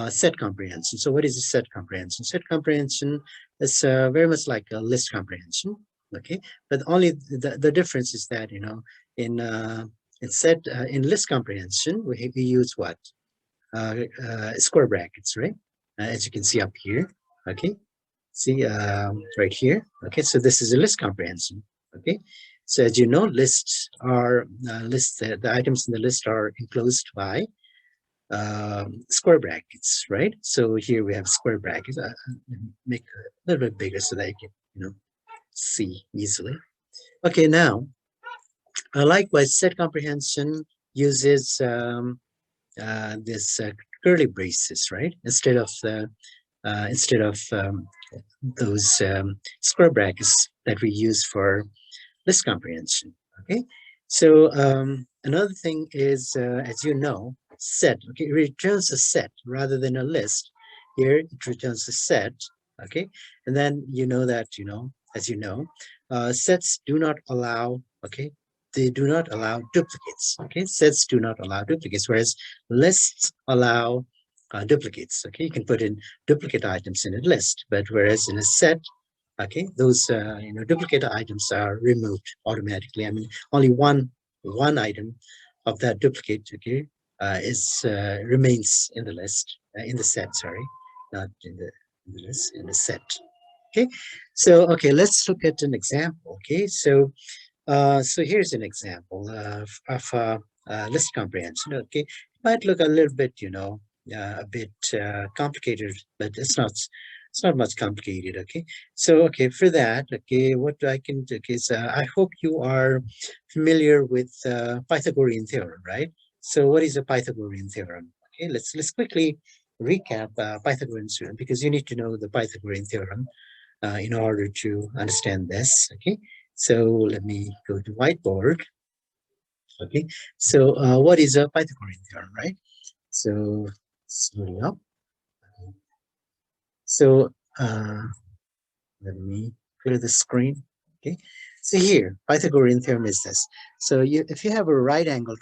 set comprehension. So what is a set comprehension? Set comprehension is very much like a list comprehension. Okay, but only the difference is that, you know, in set in list comprehension we use what, square brackets, right? As you can see up here. Okay, see right here. Okay, so this is a list comprehension. Okay, so as you know, lists are the items in the list are enclosed by square brackets, right? So here we have square brackets. Make a little bit bigger so that you can, you know, see easily. Okay, now likewise, set comprehension uses this curly braces, right? Instead of those square brackets that we use for list comprehension. Okay, so another thing is, as you know, set. Okay, it returns a set rather than a list. Here it returns a set. Okay, and then you know that, you know, as you know, sets do not allow. Okay, they do not allow duplicates. Okay, sets do not allow duplicates, whereas lists allow duplicates. Okay, you can put in duplicate items in a list, but whereas in a set, okay, those you know, duplicate items are removed automatically. I mean, only one item of that duplicate, okay, is remains in the list, in the set. Sorry, not in the list, in the set. Okay, so okay, let's look at an example. Okay, so so here's an example of list comprehension. Okay, it might look a little bit, you know, a bit complicated, but it's not much complicated. Okay, so okay, for that, okay, what I can do is I hope you are familiar with Pythagorean theorem, right? So what is a Pythagorean theorem? Okay, let's quickly recap Pythagorean theorem, because you need to know the Pythagorean theorem in order to understand this. Okay, so let me go to whiteboard. Okay, so what is a Pythagorean theorem, right? So slowly up. So let me clear the screen. Okay, so here Pythagorean theorem is this. So if you have a right angle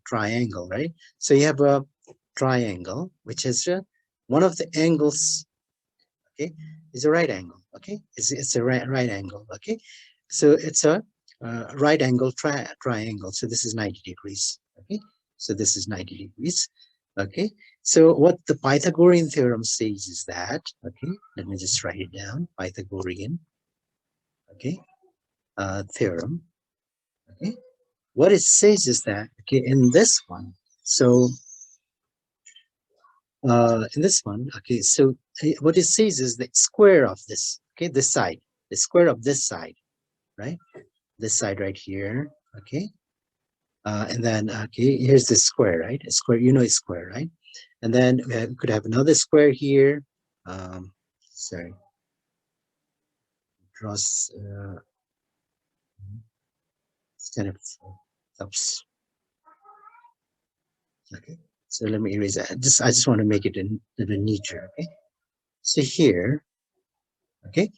triangle, right? So you have a triangle which is one of the angles. Okay, is a right angle. Okay, it's a right angle. Okay, so it's a right angle triangle. So this is 90 degrees. Okay, so this is 90 degrees. Okay, so what the Pythagorean theorem says is that, okay, let me just write it down. Pythagorean, okay, theorem. Okay, what it says is that, okay, in this one, so in this one, okay, so what it says is the square of this, okay, this side, the square of this side, right? This side right here, okay, and then okay, here's the square, right? A square, you know, a square, right? And then we could have another square here. Sorry, draws. It's kind of oops. Okay, so let me erase that. I just want to make it a little neater. Okay, so here, okay,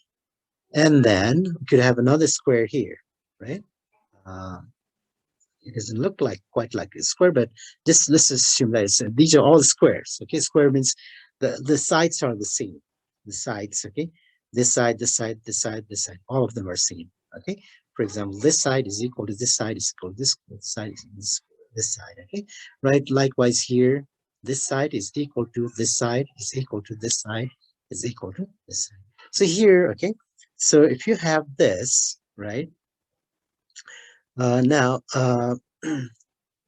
and then we could have another square here, right? Uh, it doesn't look like quite like a square, but just let's assume that these are all squares. Okay, square means the sides are the same. The sides, okay, this side, this side, this side, this side, all of them are same. Okay, for example, this side is equal to this side is equal to this side is this side. Okay, right. Likewise here, this side is equal to this side is equal to this side is equal to this side. So here, okay, so if you have this, right, now,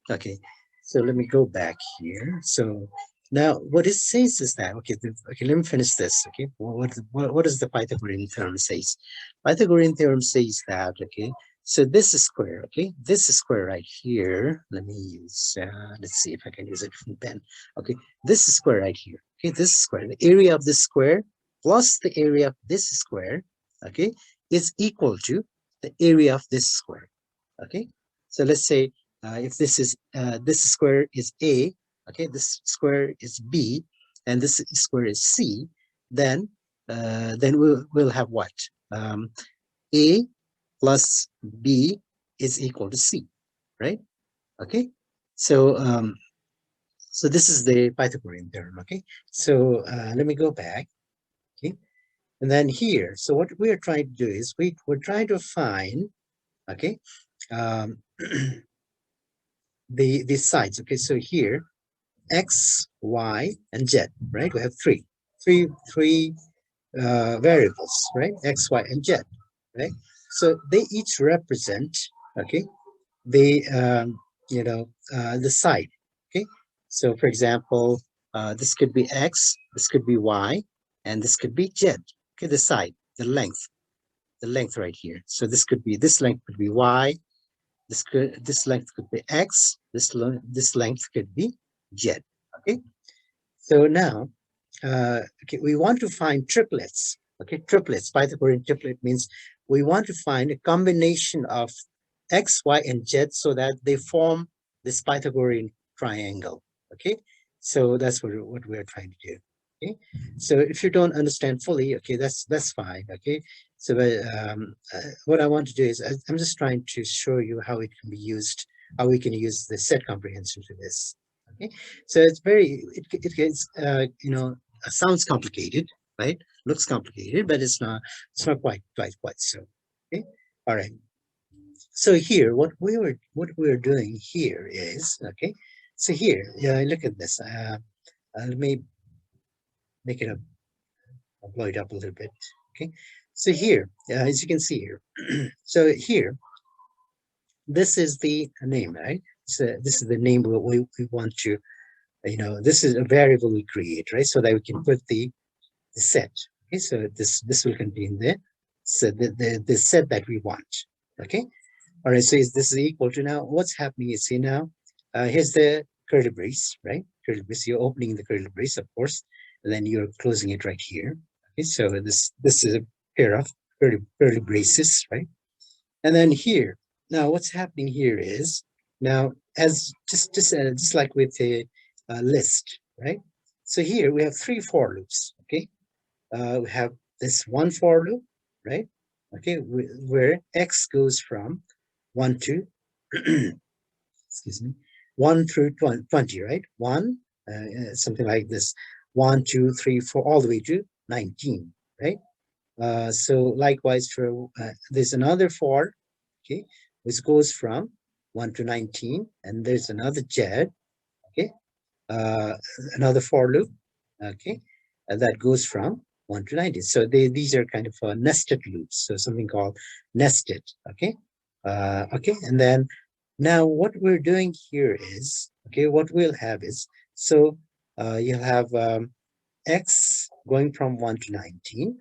okay, so let me go back here. So now what it says is that, okay, okay, let me finish this. Okay, what does the Pythagorean theorem says? Pythagorean theorem says that, okay, so this is square, okay, this is square right here. Let me use, let's see if I can use a different pen. Okay, this is square right here. Okay, this is square. The area of this square plus the area of this square, okay, is equal to the area of this square. Okay, so let's say if this square is A, okay, this square is B, and this square is C, then we'll have what? A plus B is equal to C, right? Okay, so So this is the Pythagorean theorem. Okay, so let me go back. Okay, and then here, so what we are trying to do is we're trying to find, okay, um, the sides. Okay, so here x, y, and z, right? We have three variables, right? X, y, and z, right? So they each represent, okay, the the side. Okay, so for example, this could be x, this could be y, and this could be z. Okay, the side, the length right here. So this length could be y, this length could be x, this length could be z. Okay, so now okay, we want to find triplets. Okay, triplets. Pythagorean triplet means we want to find a combination of x, y, and z so that they form this Pythagorean triangle. Okay, so that's what we're trying to do. Okay, so if you don't understand fully, okay, that's fine. Okay, so what I want to do is I'm just trying to show you how it can be used, how we can use the set comprehension to this. Okay, so it's it gets sounds complicated, right? Looks complicated, but it's not quite so. Okay, all right. So here, what we're doing here is, okay. So here, yeah, look at this. Let me make it up, I'll blow it up a little bit. Okay. So here, as you can see here, so here, this is the name, right? So this is the name we want to, this is a variable we create, right? So that we can put the set. Okay, so this will contain the set that we want. Okay, all right. So this is equal to, now what's happening is, see now, here's the curly brace, right? Curly brace. You're opening the curly brace, of course, and then you're closing it right here. Okay, so this is a pair of curly braces, right? And then here, now what's happening here is, now as just like with a list, right? So here we have three for loops. Okay, we have this one for loop, right? Okay, where x goes from 1 to, excuse me, 1 through 20, right? 1, something like this, 1, 2, 3, 4, all the way to 19, right? So likewise, for there's another for, okay, which goes from 1 to 19, and there's another z, okay, uh, another for loop, okay, that goes from 1 to 19. So these are kind of nested loops, so something called nested, okay? Okay, and then now what we're doing here is, okay, what we'll have is, so you'll have x going from 1 to 19,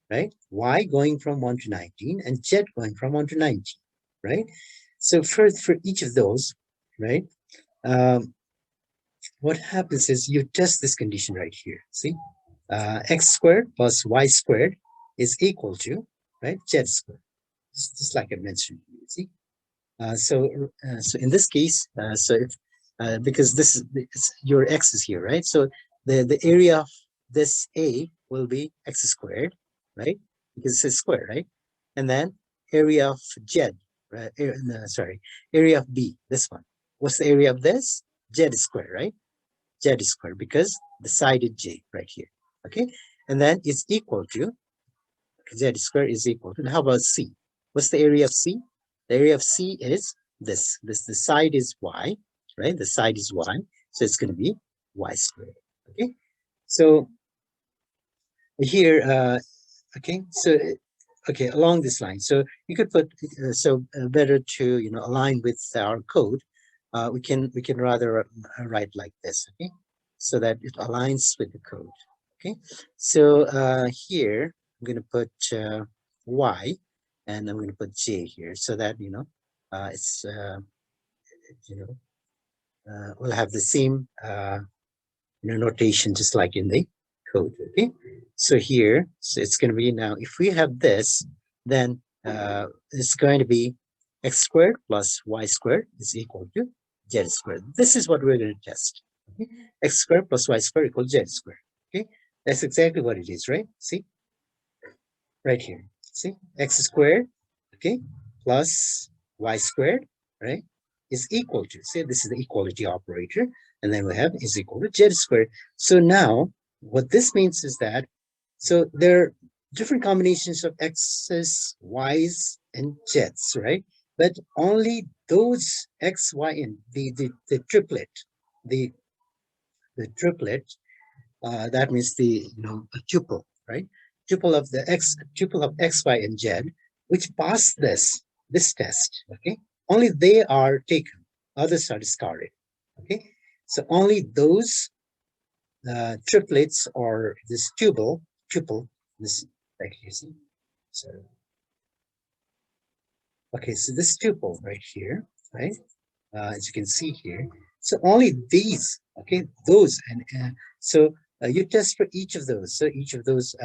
right? Y going from 1 to 19, and z going from 1 to 19, right? So for each of those, right, um, what happens is you test this condition right here. See, x squared plus y squared is equal to, right, z squared. Just like I mentioned. See, so in this case, so if because your x is here, right? So the area of this a will be x squared, right? Because it's a square, right? And then area of z, right? No, sorry, area of b. This one. What's the area of this? Z squared, right? Z squared, because the side is j right here. Okay, and then it's equal to, z squared is equal to. How about c? What's the area of c? The area of c is this. The side is y, right? The side is y, so it's going to be y squared. Okay, so here, okay, so okay, along this line, so you could put better to align with our code. We can rather write like this, okay, so that it aligns with the code. Okay, so here I'm going to put y, and I'm going to put j here, so that it's you know we'll have the same notation just like in the code. Okay, so here, so it's going to be, now if we have this, then it's going to be x squared plus y squared is equal to z squared. This is what we're going to test. Okay? X squared plus y squared equals z squared. Okay, that's exactly what it is, right? See, right here. See, x squared, okay, plus y squared, right, is equal to, say this is the equality operator. and then we have is equal to z squared. So now what this means is that, so there are different combinations of x's, y's, and z's, right? But only those x, y, and the triplet, the triplet, that means the a tuple, right? Tuple of x, y, and z, which pass this test. Okay, only they are taken, others are discarded. Okay, so only those triplets or this tuple, this right here. See, so okay, so this tuple right here, right? As you can see here. So only these, okay, those, and so you test for each of those. So each of those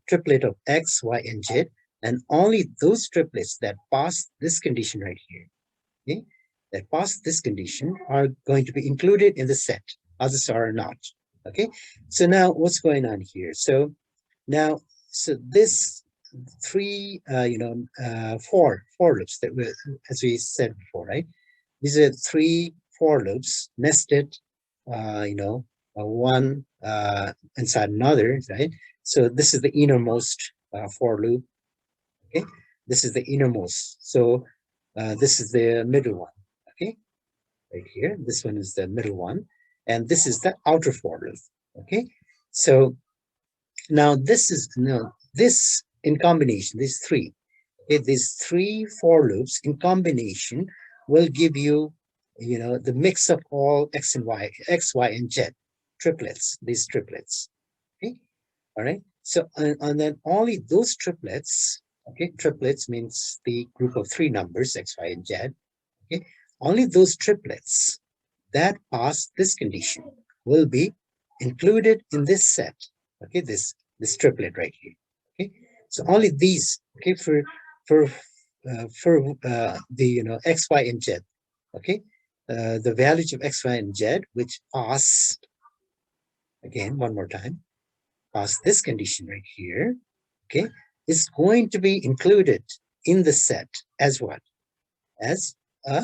triplet of x, y, and z, and only those triplets that pass this condition right here, okay, that pass this condition are going to be included in the set. Others are not. Okay, so now what's going on here? So now, so this four loops that we, as we said before, right? These are three for loops nested, one inside another, right? So this is the innermost for loop. Okay, this is the innermost. So this is the middle one. Okay, right here. This one is the middle one, and this is the outer for loop. Okay, so now this is this in combination. These three. Okay, these three for loops in combination will give you, the mix of all x and y, x, y, and z triplets, these triplets. Okay, all right. So, and then only those triplets, okay, triplets means the group of three numbers, x, y, and z. Okay, only those triplets that pass this condition will be included in this set. Okay, this triplet right here. Okay, so only these, okay, for the x, y, and z. Okay, the values of x, y, and z which pass, again one more time, pass this condition right here. Okay, is going to be included in the set as what? As a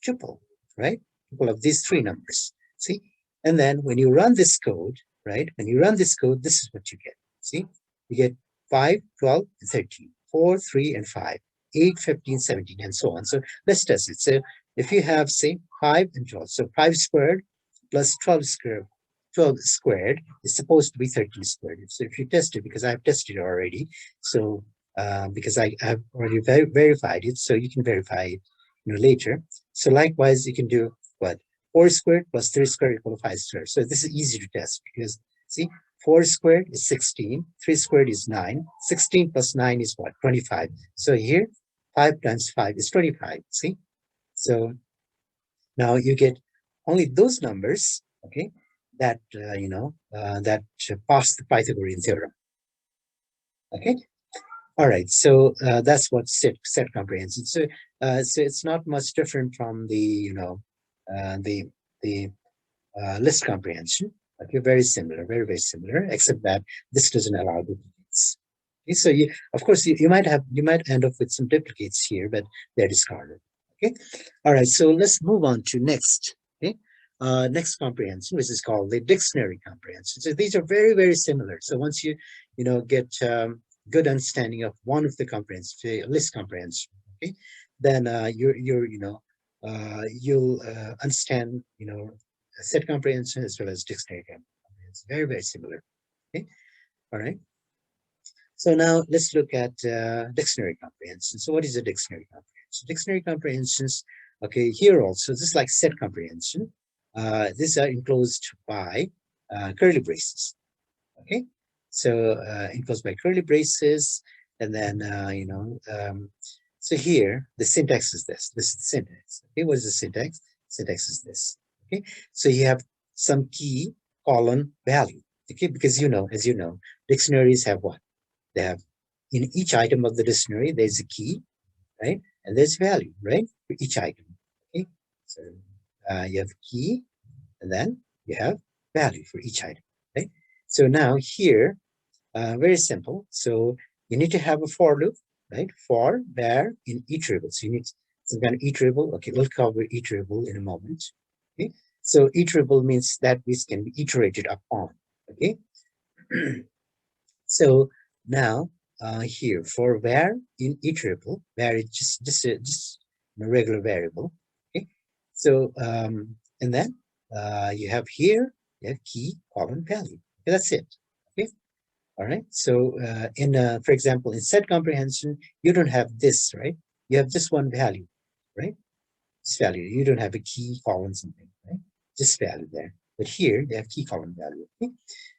tuple, right? Tuple of these three numbers. See, and then when you run this code, right? When you run this code, this is what you get. See, you get 5, 12, and 13, 4, 3, and 5, 8, 15, 17, and so on. So let's test it. So if you have, say, 5 and 12, so 5 squared plus 12 squared is supposed to be 13 squared. So if you test it, because I've tested it already, so because I have already verified it, so you can verify it later. So likewise, you can do what? 4 squared plus 3 squared equal to 5 squared. So this is easy to test because, see, 4 squared is 16, 3 squared is 9, 16 plus 9 is what? 25. So here, 5 times 5 is 25, see? So now you get only those numbers, okay, that, that pass the Pythagorean theorem, okay? All right, so that's what set comprehension. So, so it's not much different from the, the list comprehension. Okay, very similar, very similar, except that this doesn't allow duplicates. Okay, so of course, you might end up with some duplicates here, but they're discarded. Okay, all right. So let's move on to next. Okay, next comprehension, which is called the dictionary comprehension. So these are very similar. So once you get good understanding of one of the comprehension, the list comprehension, okay, then you'll understand set comprehension as well as dictionary comprehension. Very similar. Okay, all right. So now let's look at dictionary comprehension. So what is a dictionary comprehension? Dictionary comprehensions, okay, here also, just like set comprehension, these are enclosed by curly braces. Okay, so enclosed by curly braces, and then so here the syntax is this. This is the syntax. Okay, what is the syntax? Syntax is this. Okay, so you have some key colon value. Okay, because as you know, dictionaries have what? They have, in each item of the dictionary, there's a key, right? And there's value, right? For each item. Okay, so you have key, and then you have value for each item, right? So now here, very simple. So you need to have a for loop, right? For, where, in iterable. So you need some kind of iterable. Okay, we'll cover iterable in a moment. Okay, So iterable means that which can be iterated upon. Okay. So now here for var in iterable, var is just a regular variable. Okay. So and then you have here you have key column value. Okay, that's it. Okay. All right. So in for example, in set comprehension, you don't have this, right? You have just one value, right? This value. You don't have a key column something, right? Just value there. But here they have key column value. Okay.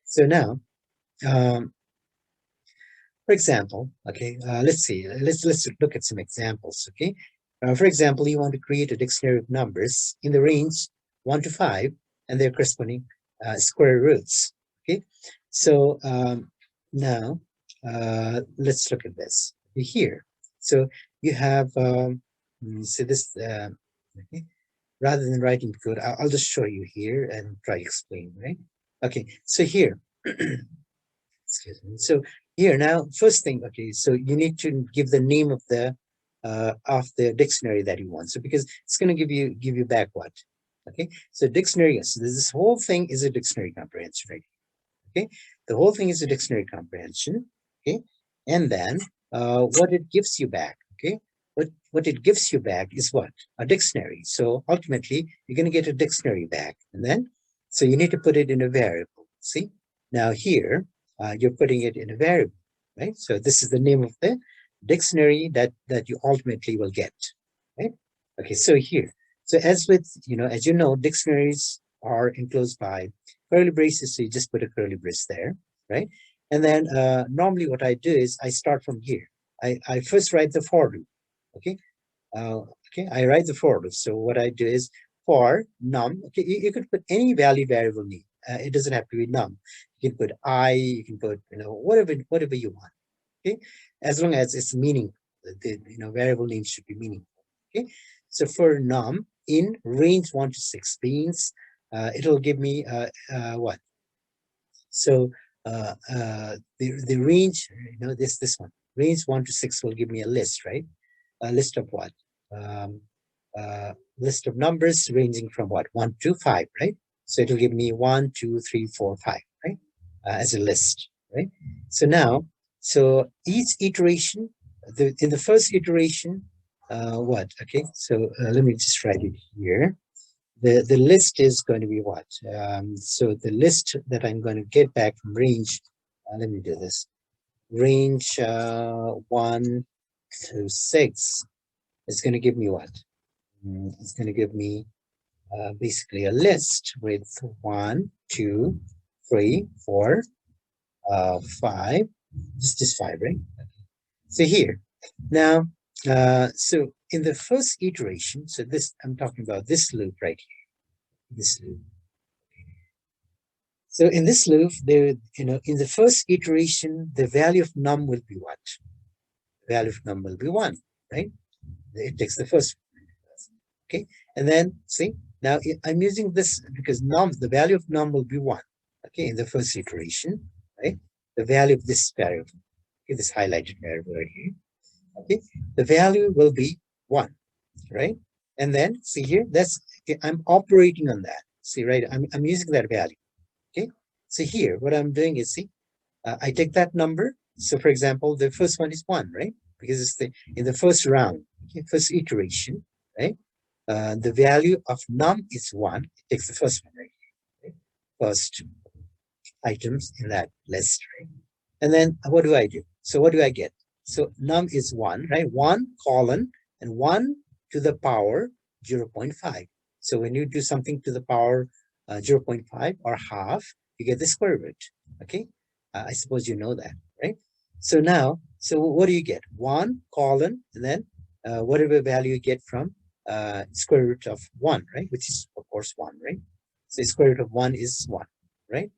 So now, for example, okay, let's see. Let's look at some examples. Okay. For example, you want to create a dictionary of numbers in the range 1 to 5 and their corresponding square roots. Okay. So now let's look at this here. So you have so this okay. Rather than writing code, I'll just show you here and try to explain, right? Okay, so here, excuse me. So here now, first thing, okay, so you need to give the name of the dictionary that you want. So because it's going to give you back what? Okay, so dictionary. So this whole thing is a dictionary comprehension, right? Okay, the whole thing is a dictionary comprehension. Okay, and then what it gives you back. Okay, what it gives you back is what? A dictionary. So ultimately, you're going to get a dictionary back, and then so you need to put it in a variable. See, now here you're putting it in a variable, right? So this is the name of the dictionary that you ultimately will get, right? Okay, so here, so as with as you know, dictionaries are enclosed by curly braces, so you just put a curly brace there, right? And then normally what I do is I start from here. I first write the for loop, okay? Okay, I write the for loop. So what I do is for num, okay, you could put any value variable name. It doesn't have to be num. You can put I, you can put, whatever you want, okay? As long as it's meaningful, the variable name should be meaningful, okay? So for num in range 1 to 6 means it'll give me what? So the range, this one, range 1 to 6 will give me a list, right? A list of what? List of numbers ranging from what? 1 to 5, right? So it'll give me 1, 2, 3, 4, 5, right? As a list, right? So now, so each iteration, in the first iteration, what? Okay, so let me just write it here. The list is going to be what? So the list that I'm going to get back from range, let me do this. Range 1 to 6 is going to give me what? It's going to give me basically a list with 1, 2, 3, 4, 5, just 5, right? So here, now, so in the first iteration, so this, I'm talking about this loop right here, this loop. So in this loop, there, in the first iteration, the value of num will be what? The value of num will be 1, right? It takes the first one. Okay, and then see, now I'm using this because num, the value of num will be 1. Okay, in the first iteration, right? The value of this variable, okay, this highlighted variable right here. Okay, the value will be 1, right? And then see here, that's okay, I'm operating on that. See, right? I'm using that value. Okay, so here, what I'm doing is, see, I take that number. So for example, the first one is 1, right? Because it's in the first round, okay, first iteration, right? The value of num is 1. It takes the first one, right? Okay? First items in that list, right? And then what do I do? So what do I get? So num is 1, right? 1 colon and 1 to the power 0.5. So when you do something to the power 0.5 or half, you get the square root. Okay, I suppose you know that, right? So now, so what do you get? 1 colon and then whatever value you get from square root of 1, right? Which is of course 1, right? So square root of 1 is 1, right?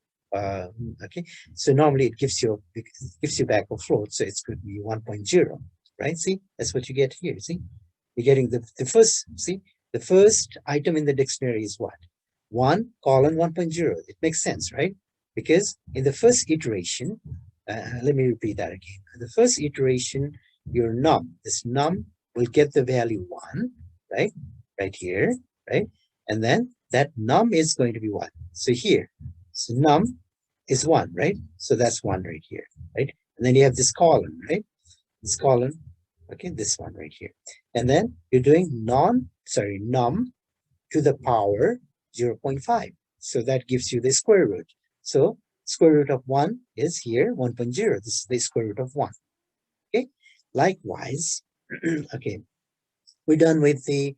Okay, so normally it gives you back a float, so it's going to be 1.0, right? See, that's what you get here. See, you're getting the first. See, the first item in the dictionary is what? 1 colon 1.0. It makes sense, right? Because in the first iteration, let me repeat that again. In the first iteration, your num, this num will get the value 1, right? Right here, right? And then that num is going to be 1. So here, so num is 1, right? So that's 1 right here, right? And then you have this column, right? This column, okay, this one right here. And then you're doing num to the power 0.5. So that gives you the square root. So square root of 1 is here, 1.0. This is the square root of 1. Okay. Likewise, okay, we're done with the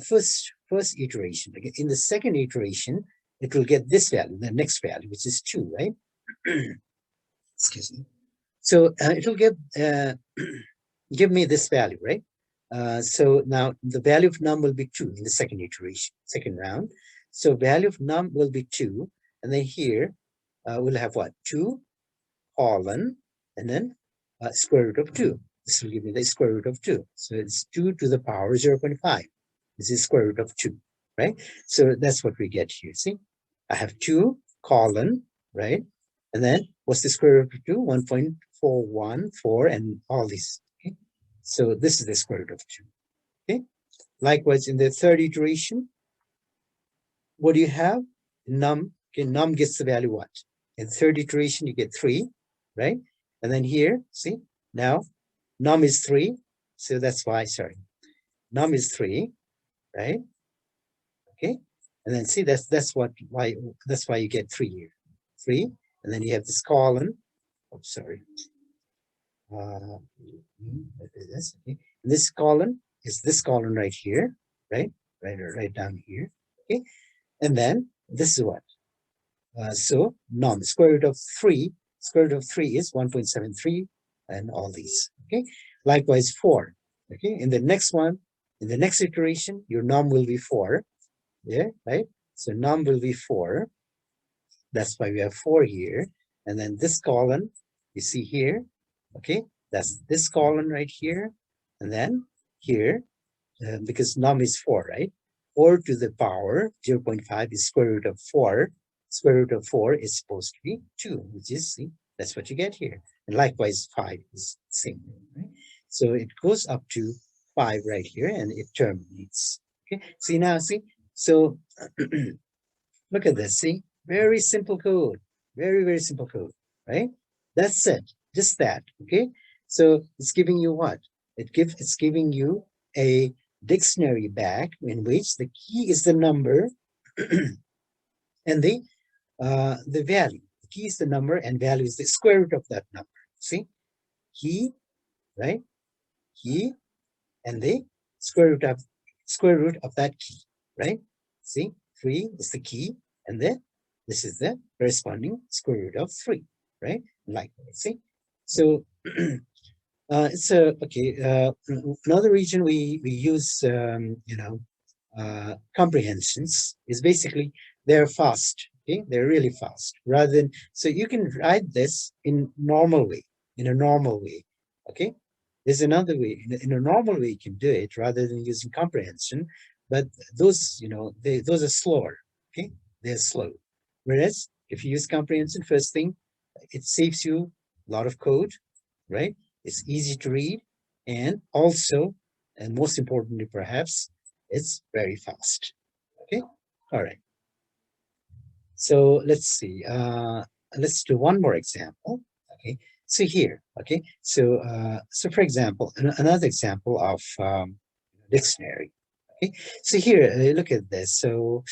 first iteration. Okay. In the second iteration, it will get this value, the next value, which is 2, right? Excuse me. So it will give me this value, right? So now the value of num will be 2 in the second iteration, second round. So value of num will be 2. And then here we'll have what? 2 colon and then square root of 2. This will give me the square root of 2. So it's 2 to the power 0.5. This is square root of 2, right? So that's what we get here. See, I have 2 colon, right? And then what's the square root of 2? 1.414 and all these. Okay. So this is the square root of 2. Okay. Likewise, in the third iteration, what do you have? Num. Okay, num gets the value what? In the third iteration, you get 3, right? And then here, see, now num is 3. So that's why, sorry, num is 3, right? Okay. And then see, that's why you get 3 here. 3. And then you have this colon. Oh, sorry. This, okay. This column is this column right here, right? Right down here. Okay. And then this is what? So num, square root of 3 is 1.73 and all these. Okay. Likewise 4. Okay. In the next one, in the next iteration, your num will be 4. Yeah, right? So num will be 4. That's why we have 4 here. And then this column, you see here, okay, that's this column right here. And then here, because num is 4, right? 4 to the power 0.5 is square root of 4. Square root of 4 is supposed to be 2, which is, see, that's what you get here. And likewise, 5 is the same, right? So it goes up to 5 right here and it terminates. Okay, see now, see? So look at this, see? Very simple code. Very, very simple code, right? That's it. Just that, okay? So it's giving you what? It's giving you a dictionary back in which the key is the number and the value. The key is the number and value is the square root of that number. See? Key, right? Key and the square root of that key, right? See? 3 is the key and then this is the corresponding square root of 3, right? Likewise, see? So it's okay. Another region we use, comprehensions is basically they're fast. Okay, they're really fast. Rather than so you can write this in normal way, in a normal way. Okay, there's another way. In a normal way, you can do it rather than using comprehension. But those, those are slower. Okay, they're slow. Whereas if you use comprehension, first thing, it saves you a lot of code, right? It's easy to read, and also, and most importantly, perhaps, it's very fast. Okay, all right. So let's see. Let's do one more example. Okay, so here. Okay, so for example, another example of dictionary. Okay, so here, look at this. So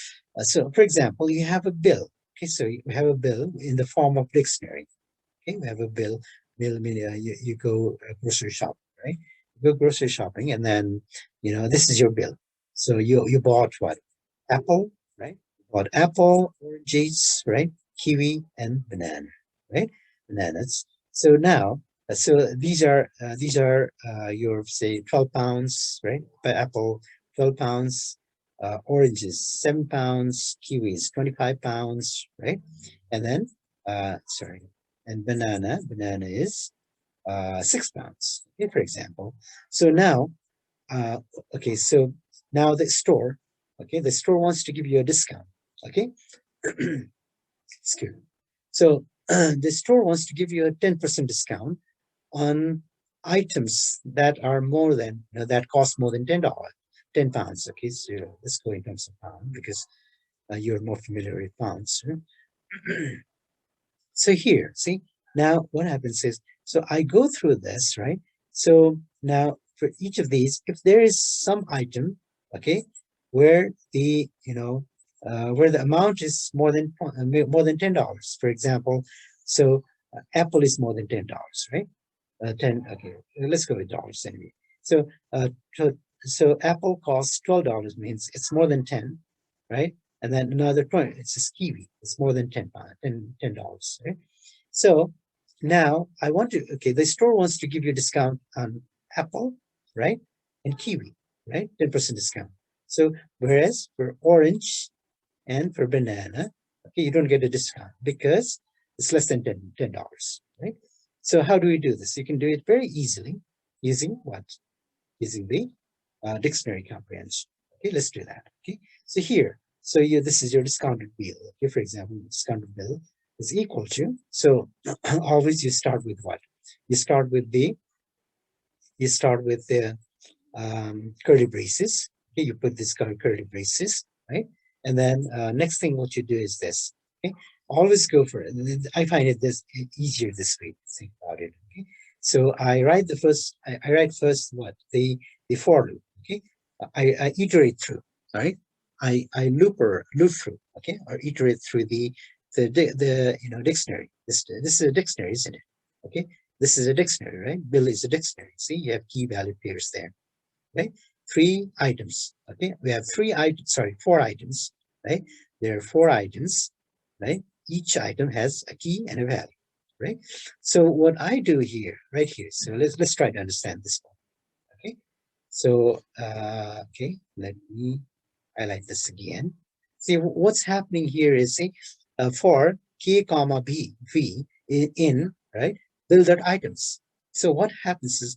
for example, you have a bill. Okay, so you have a bill in the form of dictionary. Okay, we have a bill. You go grocery shopping, right? You go grocery shopping, and then this is your bill. So you bought what? Apple, right? You bought apple, oranges, right? Kiwi and banana, right? Bananas. So now, these are your say 12 pounds, right? By apple, 12 pounds. Oranges 7 pounds, kiwis 25 pounds, right? And then sorry, and banana is 6 pounds, okay, for example. So now okay, so now the store wants to give you a discount. Okay. Excuse me. So the store wants to give you a 10% discount on items that are more than that cost more than $10, 10 pounds. Okay, so let's go in terms of pound because you're more familiar with pounds. So here, see, now what happens is, so I go through this, right? So now for each of these, if there is some item, okay, where the, where the amount is more than $10, for example, so Apple is more than $10, right? 10, okay, let's go with dollars anyway. So, so, so Apple costs $12 means it's more than 10, right? And then another 20, it's a kiwi, it's more than $10, right? So now I want to, okay, the store wants to give you a discount on Apple, right? And kiwi, right? 10% discount. So whereas for orange and for banana, okay, you don't get a discount because it's less than $10, right? So how do we do this? You can do it very easily using what? Using the dictionary comprehension. Okay, let's do that. Okay, so here, so this is your discounted bill. Okay, for example, discounted bill is equal to, so always you start with what? You start with the curly braces. Okay, you put this curly braces, right? And then next thing what you do is this. Okay, always go for it. I find it easier this way to think about it. Okay, so I write the first. I write first what the for loop. Okay, I iterate through. Right, I loop through. Okay, or iterate through the dictionary. This is a dictionary, isn't it? Okay, this is a dictionary, right? Bill is a dictionary. See, you have key value pairs there, right? 3 items. Okay, we have 3 items. Sorry, 4 items. Right, there are 4 items. Right, each item has a key and a value. Right. So what I do here, right here. So let's try to understand this one. Okay. So okay, let me highlight this again. See what's happening here is see for k comma b v in right build dot items. So what happens is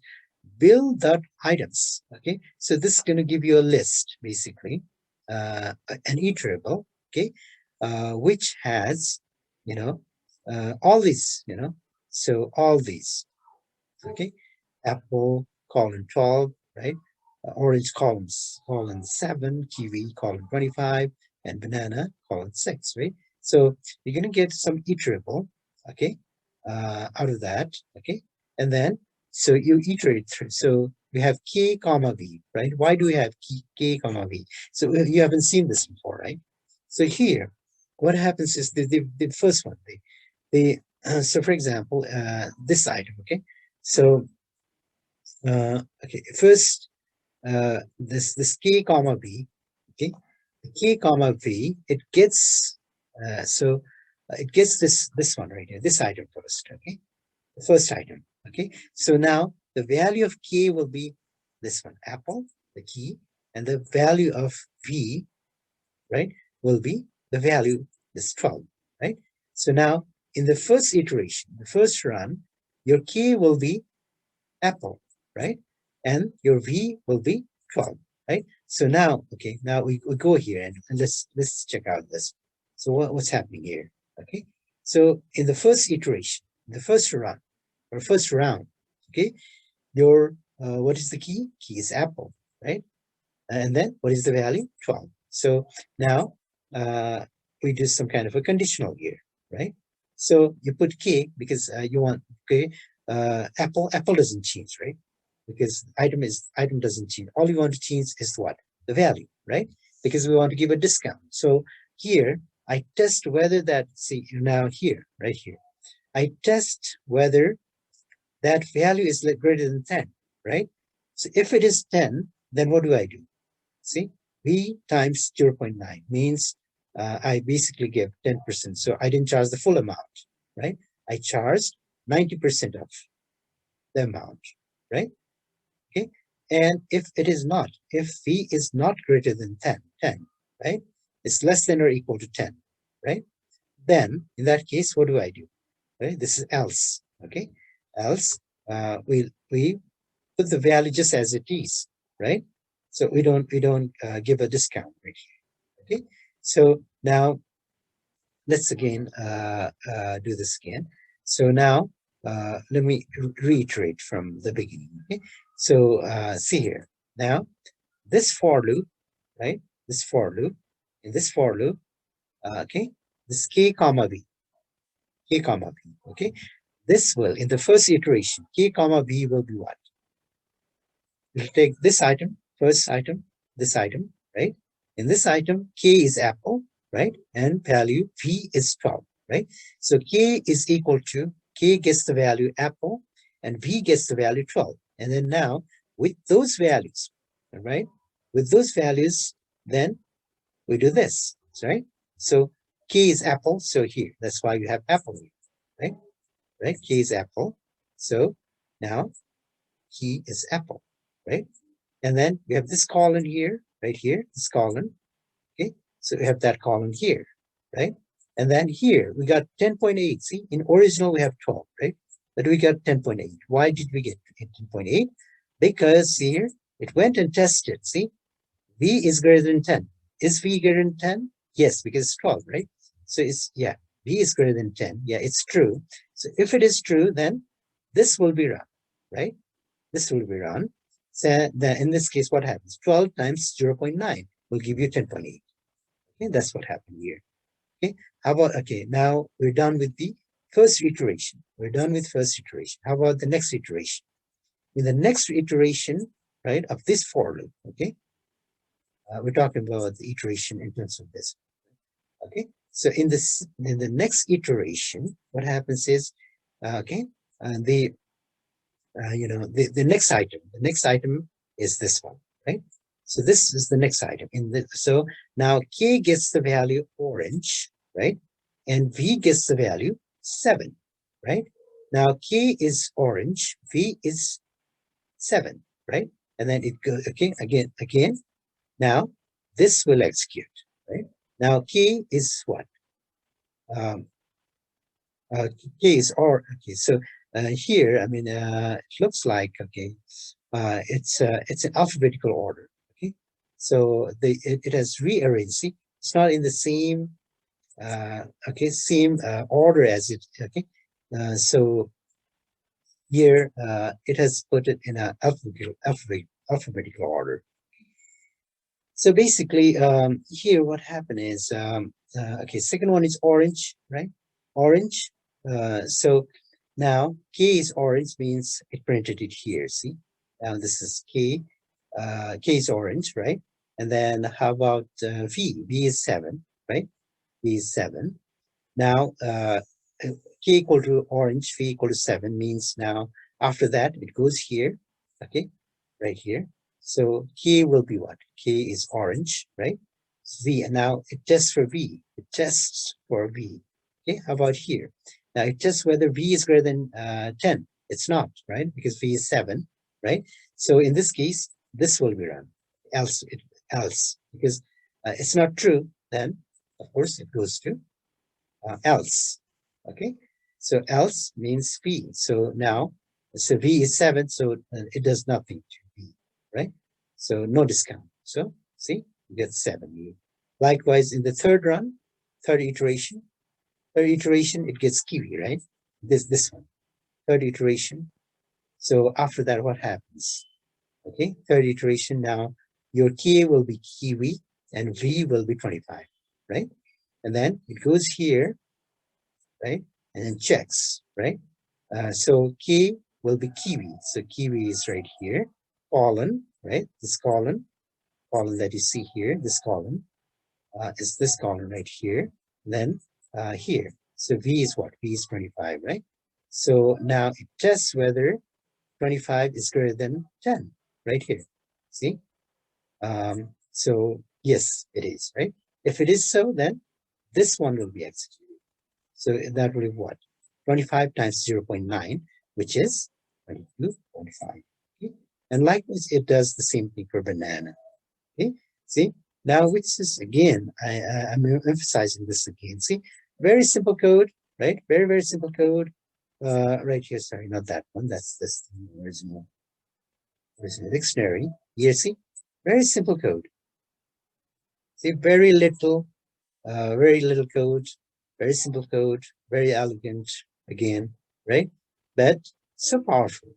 build dot items. Okay, so this is going to give you a list basically, an iterable. Okay, which has all these so all these. Okay, Apple colon 12, right? Orange colon 7, kiwi colon 25, and banana colon 6, right? So you're going to get some iterable, okay, out of that, okay? And then, so you iterate through. So we have k comma v, right? Why do we have k comma v? So you haven't seen this before, right? So here, what happens is the first one, so for example, this item, okay? So okay, first this k comma v, okay, the k comma v, it gets it gets this one right here, this item first, okay, the first item, okay. So now the value of k will be this one, Apple, the key, and the value of v, right, will be the value this 12, right. So now in the first iteration, the first run, your k will be Apple, right? And your V will be 12, right? So now, okay, now we go here and let's check out this. So what's happening here? Okay, so in the first iteration, the first run or first round, okay, your what is the key? Key is Apple, right? And then what is the value? 12. So now we do some kind of a conditional here, right? So you put K because you want, okay, Apple doesn't change, right? Because item doesn't change. All you want to change is what? The value, right? Because we want to give a discount. So here I test whether that, see now here, right here, I test whether that value is greater than 10, right? So if it is 10, then what do I do? See, V times 0.9 means I basically give 10%. So I didn't charge the full amount, right? I charged 90% of the amount, right? Okay. And if it is not, if V is not greater than 10, right? It's less than or equal to 10, right? Then in that case, what do I do? Right? This is else, okay? Else, we put the value just as it is, right? So we don't give a discount right here. Okay, so now let's again do this again. So now let me reiterate from the beginning. Okay, so see here now this for loop, right? This for loop, in this for loop, Okay, this k comma b, k comma b. Okay, this will, in the first iteration, k comma b will be what? We'll take this item, first item, this item, right? In this item, k is apple, right? And value v is 12, right? So k is equal to, k gets the value apple, and v gets the value 12. And then now, with those values, all right? With those values, then we do this, right? So k is apple, so here, that's why you have apple here, right? Right, k is apple. So now key is apple, right? And then we have this column here, right here, this column. Okay, so we have that column here, right? And then here we got 10.8. See, in original we have 12, right? But we got 10.8. Why did we get 10.8? Because here it went and tested. See, v is greater than 10. Is v greater than 10? Yes, because it's 12, right? So it's, yeah, v is greater than 10. Yeah, it's true. So if it is true, then this will be run, right? This will be run. So then in this case, what happens? 12 times 0.9 will give you 10.8. Okay, that's what happened here. Okay, how about, okay, now we're done with the first iteration. We're done with first iteration. How about the next iteration? In the next iteration, right, of this for loop, okay, we're talking about the iteration in terms of this. Okay, so in the next iteration, what happens is, okay, the next item is this one, right? So this is the next item. So now k gets the value orange, right? And v gets the value 7, right? Now k is orange, v is 7, right? And then it goes, okay, again. Now this will execute, right? Now k is what? Um, k is or, okay, so here, I mean, it looks like, okay, it's an alphabetical order, okay? So it has rearranged. See, it's not in the same, okay, same order as it, okay? So here, it has put it in an alphabetical order. So basically, here what happened is, okay, second one is orange, right? Orange. So now k is orange means it printed it here. See, now this is k. K is orange, right? And then how about v? V is 7, right? V is 7. Now k equal to orange, v equal to 7 means now after that it goes here, okay, right here. So k will be what? K is orange, right? V, and now it tests for v. It tests for v. Okay, how about here? Now it tests whether v is greater than 10. It's not, right? Because v is 7, right? So in this case, this will be run. Else, because it's not true, then of course it goes to else. Okay, so else means v. So now, so v is 7, so it does nothing to v, right? So no discount. So see, you get 7. Likewise, in the third run, third iteration, it gets kiwi, right? This one, third iteration. So after that, what happens? Okay, third iteration. Now your k will be kiwi and v will be 25, right? And then it goes here, right? And then checks, right? So k will be kiwi. So kiwi is right here. Colon, right? This colon that you see here, this column is this column right here. Then here. So v is what? V is 25, right? So now it tests whether 25 is greater than 10, right here. See? So yes, it is, right? If it is so, then this one will be executed. So that will be what? 25 times 0.9, which is 22.5. Okay? And likewise, it does the same thing for banana. Okay, see, now which is again, I'm emphasizing this again. See, very simple code, right? Very, very simple code. Right here, sorry, not that one. That's this original dictionary. Here, see, very simple code. See, very little code, very simple code, very elegant again, right? But so powerful,